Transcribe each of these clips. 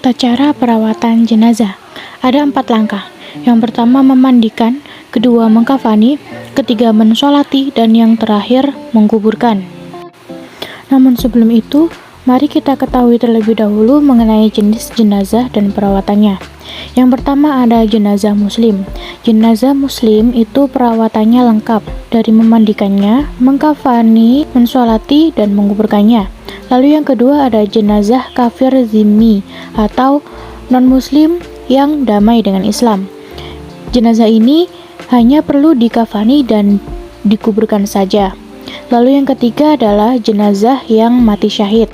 Tata cara perawatan jenazah. Ada 4 langkah. Yang pertama memandikan, kedua mengkafani, ketiga mensolati, dan yang terakhir menguburkan. Namun sebelum itu, mari kita ketahui terlebih dahulu mengenai jenis jenazah dan perawatannya. Yang pertama ada jenazah muslim. Jenazah muslim itu perawatannya lengkap, dari memandikannya, mengkafani, mensolati, dan menguburkannya. Lalu yang kedua ada jenazah kafir zimmi atau non-muslim yang damai dengan Islam. Jenazah ini hanya perlu dikafani dan dikuburkan saja. Lalu yang ketiga adalah jenazah yang mati syahid.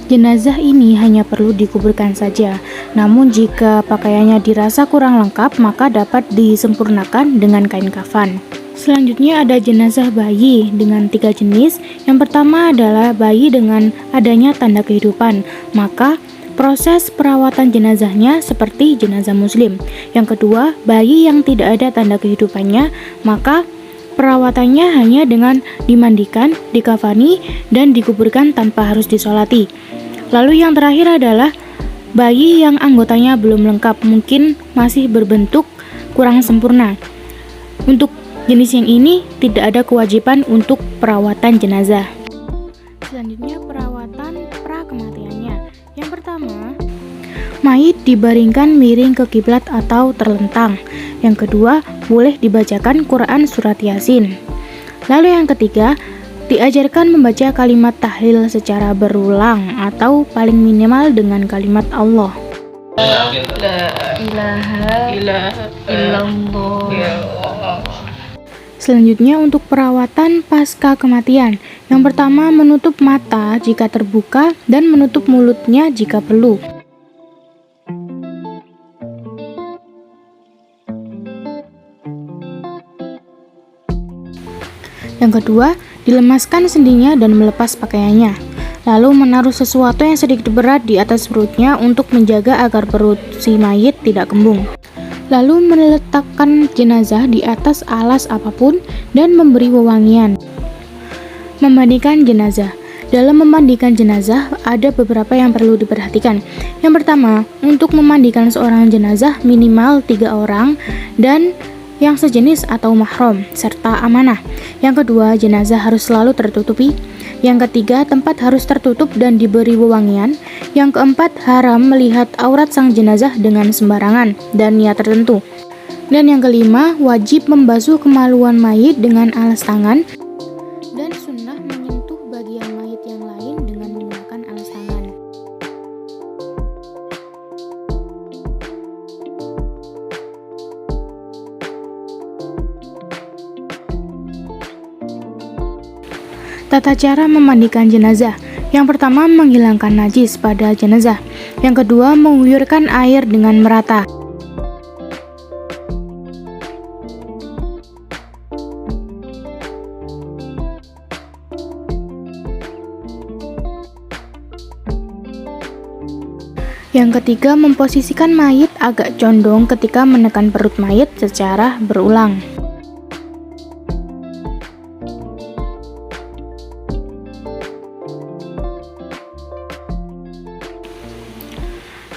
Jenazah ini hanya perlu dikuburkan saja. Namun jika pakaiannya dirasa kurang lengkap, maka dapat disempurnakan dengan kain kafan. Selanjutnya ada jenazah bayi dengan 3 jenis. Yang pertama adalah bayi dengan adanya tanda kehidupan, maka proses perawatan jenazahnya seperti jenazah muslim. Yang kedua, bayi yang tidak ada tanda kehidupannya, maka perawatannya hanya dengan dimandikan, dikafani, dan dikuburkan tanpa harus disolati. Lalu yang terakhir adalah bayi yang anggotanya belum lengkap, mungkin masih berbentuk kurang sempurna. Untuk jenis yang ini tidak ada kewajiban untuk perawatan jenazah. Selanjutnya perawatan prakematiannya. Yang pertama, mayit dibaringkan miring ke kiblat atau terlentang. Yang kedua, boleh dibacakan Quran surat Yasin. Lalu yang ketiga, diajarkan membaca kalimat tahlil secara berulang atau paling minimal dengan kalimat Allah. La ilaha illallah. Selanjutnya untuk perawatan pasca kematian. Yang pertama menutup mata jika terbuka dan menutup mulutnya jika perlu. Yang kedua, dilemaskan sendinya dan melepas pakaiannya. Lalu menaruh sesuatu yang sedikit berat di atas perutnya untuk menjaga agar perut si mayit tidak kembung. Lalu meletakkan jenazah di atas alas apapun dan memberi wewangian. Memandikan jenazah. Dalam memandikan jenazah ada beberapa yang perlu diperhatikan. Yang pertama, untuk memandikan seorang jenazah minimal 3 orang dan yang sejenis atau mahram serta amanah. Yang kedua, jenazah harus selalu tertutupi. Yang ketiga, tempat harus tertutup dan diberi wewangian. Yang keempat, haram melihat aurat sang jenazah dengan sembarangan dan niat tertentu. Dan yang kelima, wajib membasuh kemaluan mayit dengan alas tangan dan sunnah menyentuh bagian mayit yang lain dengan menggunakan alas tangan. Tata cara memandikan jenazah. Yang pertama, menghilangkan najis pada jenazah. Yang kedua, mengguyurkan air dengan merata. Yang ketiga, memposisikan mayit agak condong ketika menekan perut mayit secara berulang.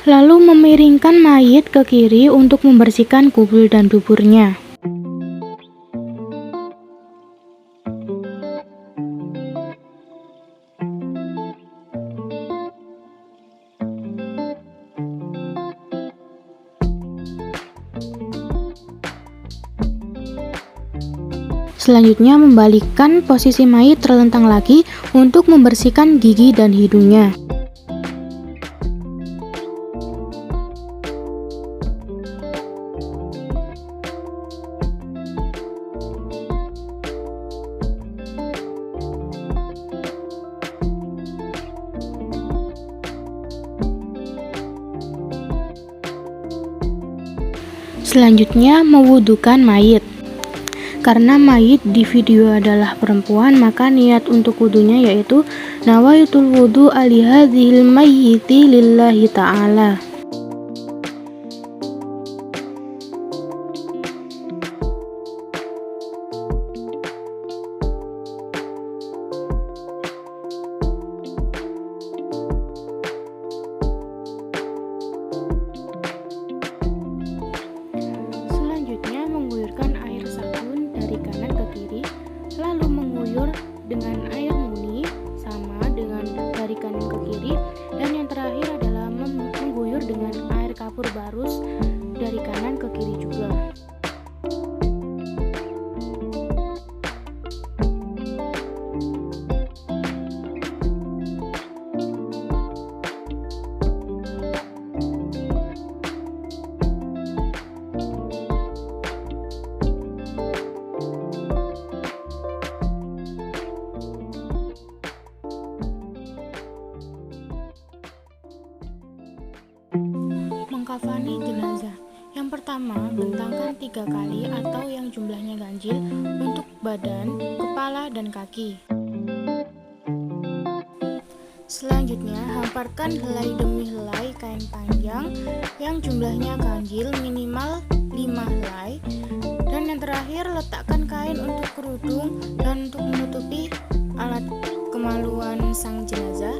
Lalu memiringkan mayit ke kiri untuk membersihkan kubul dan duburnya. Selanjutnya membalikkan posisi mayit terlentang lagi untuk membersihkan gigi dan hidungnya. Selanjutnya mewudukan mayit. Karena mayit di video adalah perempuan, maka niat untuk wudunya yaitu nawaitul wudu alihadzil mayyiti lillahi ta'ala. dengan air muni sama dengan dari kanan ke kiri, dan yang terakhir adalah mengguyur dengan air kapur barus dari kanan ke kiri juga. Mengkafani jenazah. Yang pertama, bentangkan 3 kali atau yang jumlahnya ganjil untuk badan, kepala, dan kaki. Selanjutnya, hamparkan helai demi helai kain panjang yang jumlahnya ganjil minimal 5 helai. Dan yang terakhir, letakkan kain untuk kerudung dan untuk menutupi alat kemaluan sang jenazah.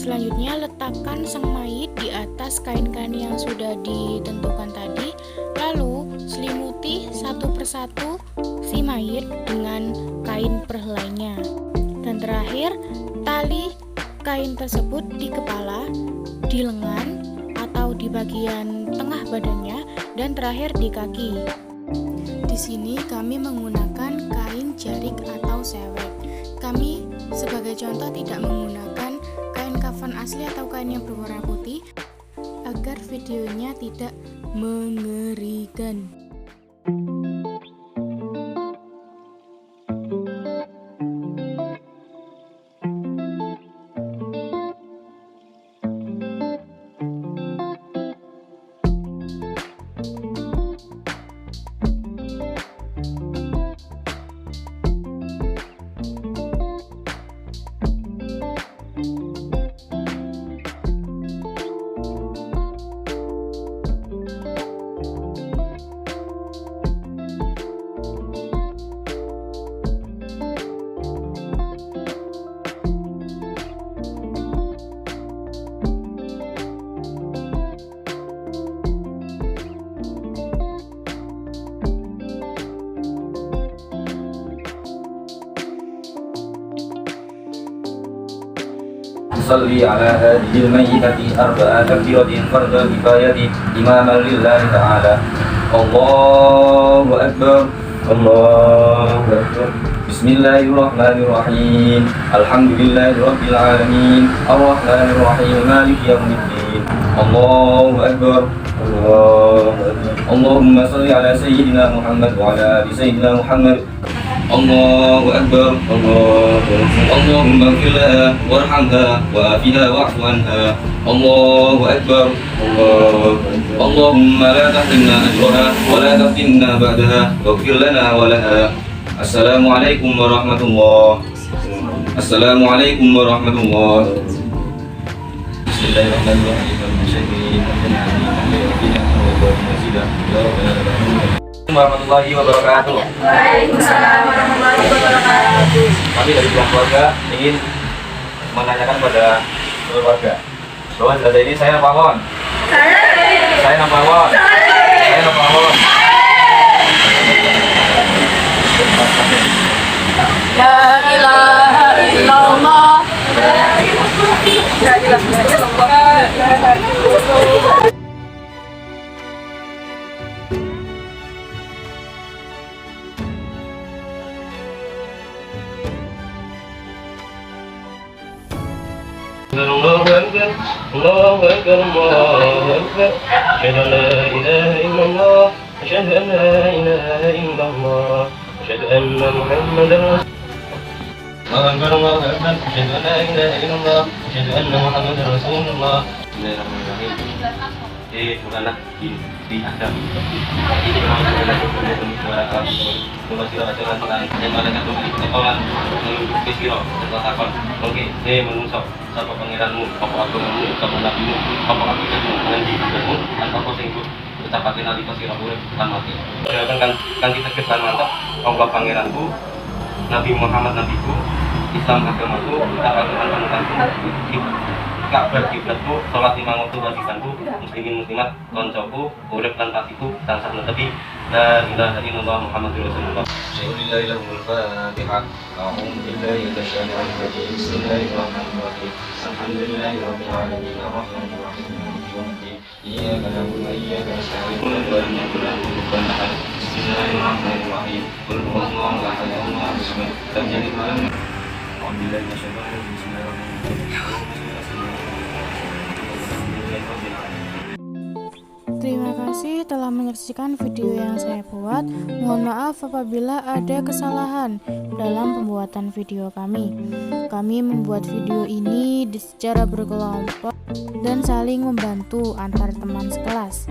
Selanjutnya, letakkan sang mayit di atas kain-kain yang sudah ditentukan tadi, lalu selimuti satu persatu si mayit dengan kain perhelainya. Dan terakhir, tali kain tersebut di kepala, di lengan, atau di bagian tengah badannya, dan terakhir di kaki. Di sini kami menggunakan kain jarik atau sewek. Kami sebagai contoh tidak menggunakan kain kafan asli atau kain yang berwarna putih agar videonya tidak mengerikan. صلي على هذه الميتة 4 تكبيرة فرد كفاية إماما لله تعالى. الله أكبر الله أكبر. بسم الله الرحمن الرحيم. الحمد لله رب العالمين الرحمن الرحيم مالك يوم الدين. الله أكبر الله أكبر. اللهم صل على سيدنا محمد وعلى آل سيدنا محمد. الله أكبر الله أكبر. اللهم اغفر لها وارحمها وعافها واعف عنها. الله أكبر الله أكبر. اللهم لا تحرمنا أجرها ولا تفتنا بعدها واغفر لنا ولها. السلام عليكم ورحمة الله. السلام عليكم ورحمة الله. بسم الله الرحمن الرحيم. Warahmatullahi wabarakatuh. Waalaikumsalam warahmatullahi wabarakatuh. Kami dari pihak keluarga ingin menanyakan pada keluarga bahwa jenazah ini saya Pamon. Saya Pamon. Saya Pamon. La ilaha illallah. La ilaha illallah. الله أكبر الله أكبر الله أكبر أشهد أن لا إله إلا الله أشهد أن لا إله إلا الله أشهد أن محمدا رسول الله أكبر الله أكبر أشهد أن لا إله إلا الله أشهد أن محمدا رسول الله. Bismillahirrahmanirrahim. Bukanlah di Adam. Ini suara Mula siro ajaran Tuhan yang pada satu ketolan menunjuk ke siro setelah takon oke, menungso sapa pangeranmu, apa agamamu, sapa nabimu, apa akidahmu, ngendi ibadahmu, lan apa sing ucapake nalika sira urip lan mati. Kan kita kesan mantap Allah pangeranku, Nabi Muhammad nabiku, Islam agamaku, ucapaken panutanku, kabar kiblatku, sholat lima waktu wajibanku, muslimin muslimat, koncoku, urip lan pasiku, tansah netepi la ilaha illallah Muhammadur Rasulullah. Bismillahirrahmanirrahim. Fatihah. A'udzu billahi minasyaitonir rajim. Bismillahirrahmanirrahim. Alhamdulillahirabbil alamin. Arrahmanir rahim. Maliki yaumiddin. Iyyaka na'budu wa iyyaka nasta'in. Bismillahirrahmanirrahim. Qul huwallahu ahad. Allahus samad. Lam yalid wa lam yulad. A'udzu billahi minasyaitonir rajim. Bismillahirrahmanirrahim. Terima kasih telah menyaksikan video yang saya buat. Mohon maaf apabila ada kesalahan dalam pembuatan video kami. Kami membuat video ini secara berkelompok dan saling membantu antar teman sekelas.